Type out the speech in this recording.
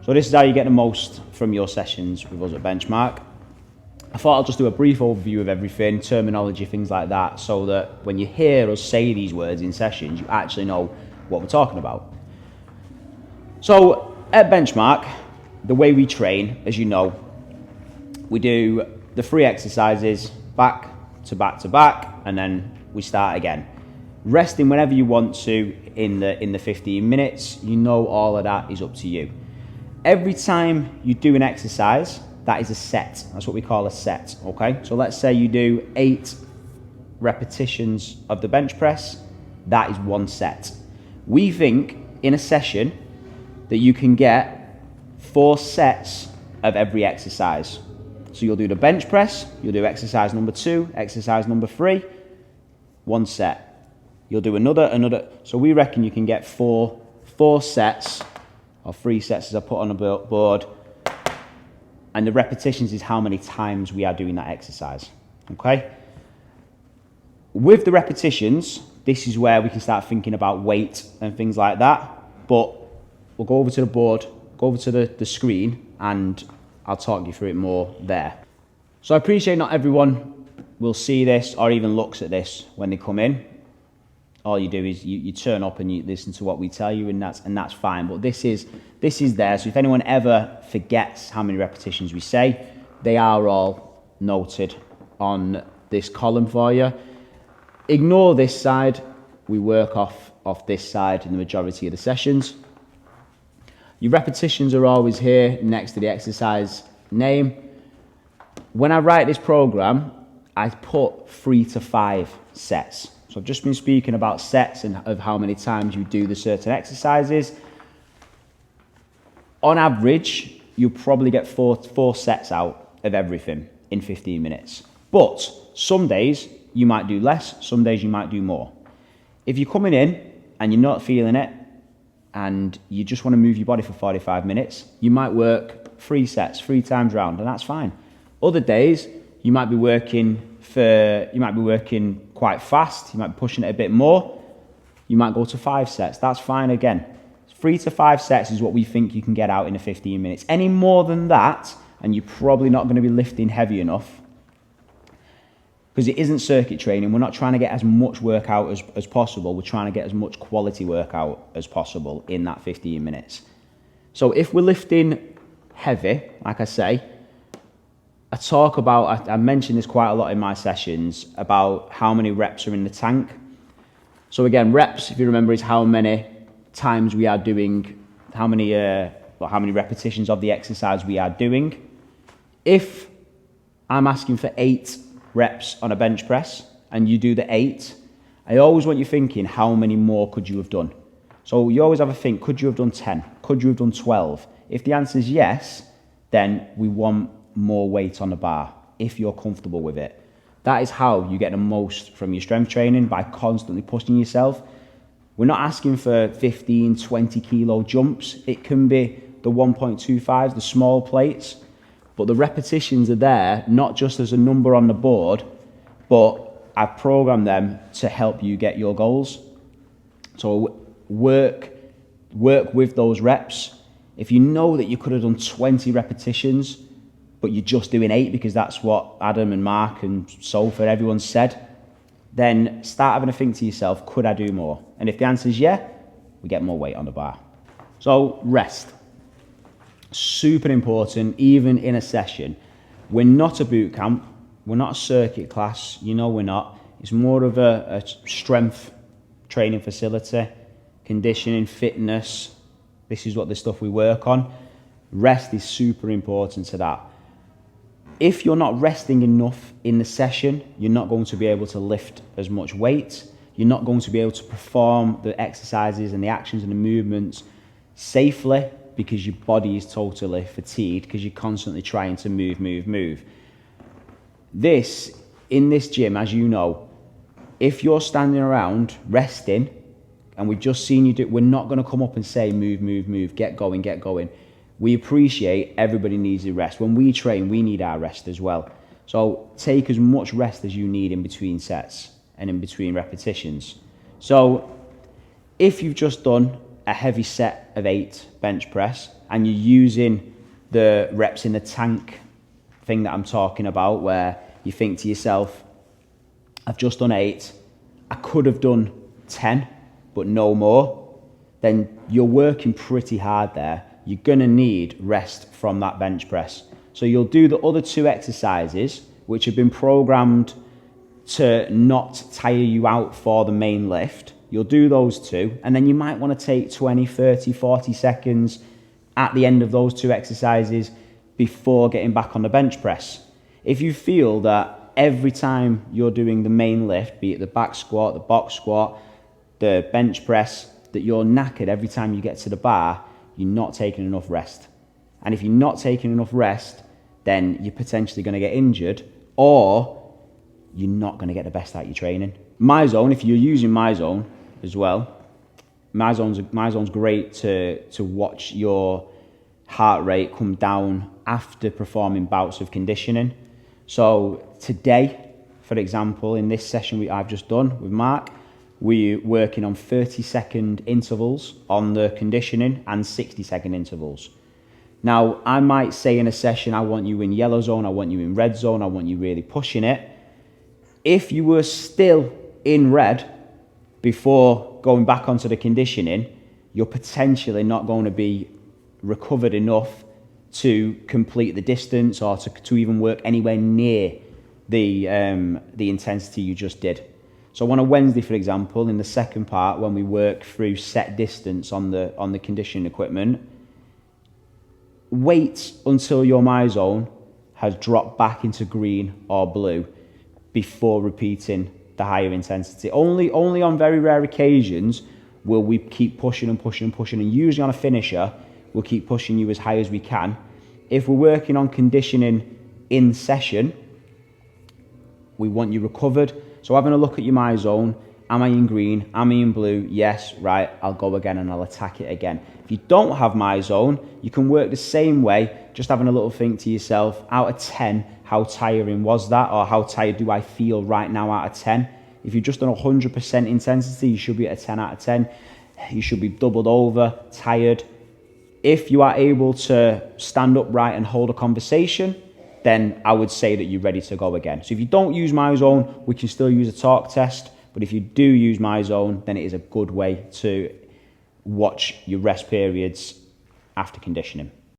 So this is how you get the most from your sessions with us at Benchmark. I thought I'll just do a brief overview of everything, terminology, things like that, so that when you hear us say these words in sessions, you actually know what we're talking about. So at Benchmark, the way we train, as you know, we do the 3 exercises back to back to back, and then we start again. Resting whenever you want to in the 15 minutes, you know all of that is up to you. Every time you do an exercise, that is a set. That's what we call a set, okay? So let's say you do 8 repetitions of the bench press, that is 1 set. We think in a session that you can get 4 sets of every exercise. So you'll do the bench press, you'll do exercise number 2, exercise number 3, 1 set. You'll do another. So we reckon you can get 4 sets, or 3 sets as I put on a board. And the repetitions is how many times we are doing that exercise, okay? With the repetitions, this is where we can start thinking about weight and things like that. But we'll go over to the board, go over to the screen, and I'll talk you through it more there. So I appreciate not everyone will see this or even looks at this when they come in. All you do is you turn up and you listen to what we tell you, and that's fine. But this is there. So if anyone ever forgets how many repetitions we say, they are all noted on this column for you. Ignore this side. We work off this side in the majority of the sessions. Your repetitions are always here next to the exercise name. When I write this program, I put 3 to 5 sets. So I've just been speaking about sets and of how many times you do the certain exercises. On average, you'll probably get 4 sets out of everything in 15 minutes. But some days you might do less, some days you might do more. If you're coming in and you're not feeling it and you just want to move your body for 45 minutes, you might work 3 sets, 3 times round, and that's fine. Other days, you might be working quite fast, you might be pushing it a bit more, you might go to 5 sets, that's fine again. 3 to 5 sets is what we think you can get out in the 15 minutes. Any more than that, and you're probably not going to be lifting heavy enough, because it isn't circuit training. We're not trying to get as much work out as possible. We're trying to get as much quality work out as possible in that 15 minutes. So if we're lifting heavy, like I say, I mention this quite a lot in my sessions about how many reps are in the tank. So again, reps, if you remember, is how many times we are doing, how many repetitions of the exercise we are doing. If I'm asking for 8 reps on a bench press and you do the 8, I always want you thinking, how many more could you have done? So you always have a think, could you have done 10? Could you have done 12? If the answer is yes, then we want more weight on the bar, if you're comfortable with it. That is how you get the most from your strength training, by constantly pushing yourself. We're not asking for 15, 20 kilo jumps. It can be the 1.25s, the small plates, but the repetitions are there, not just as a number on the board, but I've programmed them to help you get your goals. So work with those reps. If you know that you could have done 20 repetitions, but you're just doing 8 because that's what Adam and Mark and Sofa, everyone said, then start having a think to yourself, could I do more? And if the answer is yeah, we get more weight on the bar. So rest. Super important, even in a session. We're not a boot camp. We're not a circuit class. You know we're not. It's more of a strength training facility, conditioning, fitness. This is what the stuff we work on. Rest is super important to that. If you're not resting enough in the session, you're not going to be able to lift as much weight. You're not going to be able to perform the exercises and the actions and the movements safely, because your body is totally fatigued because you're constantly trying to move. In this gym, as you know, if you're standing around resting and we've just seen you do it, we're not going to come up and say, move, get going. We appreciate everybody needs a rest. When we train, we need our rest as well. So take as much rest as you need in between sets and in between repetitions. So if you've just done a heavy set of 8 bench press, and you're using the reps in the tank thing that I'm talking about, where you think to yourself, I've just done 8, I could have done 10, but no more, then you're working pretty hard there. You're going to need rest from that bench press. So you'll do the other 2 exercises, which have been programmed to not tire you out for the main lift. You'll do those 2, and then you might want to take 20, 30, 40 seconds at the end of those 2 exercises before getting back on the bench press. If you feel that every time you're doing the main lift, be it the back squat, the box squat, the bench press, that you're knackered every time you get to the bar, you're not taking enough rest. And if you're not taking enough rest, then you're potentially going to get injured, or you're not going to get the best out of your training. MyZone, if you're using MyZone as well, MyZone's great to watch your heart rate come down after performing bouts of conditioning. So today, for example, in this session I've just done with Mark, we're working on 30-second intervals on the conditioning and 60-second intervals. Now, I might say in a session, I want you in yellow zone, I want you in red zone, I want you really pushing it. If you were still in red before going back onto the conditioning, you're potentially not going to be recovered enough to complete the distance or to even work anywhere near the intensity you just did. So on a Wednesday, for example, in the second part, when we work through set distance on the conditioning equipment, wait until your MyZone has dropped back into green or blue before repeating the higher intensity. Only on very rare occasions will we keep pushing and pushing and pushing, and usually on a finisher, we'll keep pushing you as high as we can. If we're working on conditioning in session, we want you recovered. So having a look at your MyZone, am I in green? Am I in blue? Yes, right, I'll go again and I'll attack it again. If you don't have MyZone, you can work the same way, just having a little think to yourself, out of 10, how tiring was that? Or how tired do I feel right now out of 10? If you've just done 100% intensity, you should be at a 10 out of 10. You should be doubled over, tired. If you are able to stand upright and hold a conversation, then I would say that you're ready to go again. So if you don't use MyZone, we can still use a talk test. But if you do use MyZone, then it is a good way to watch your rest periods after conditioning.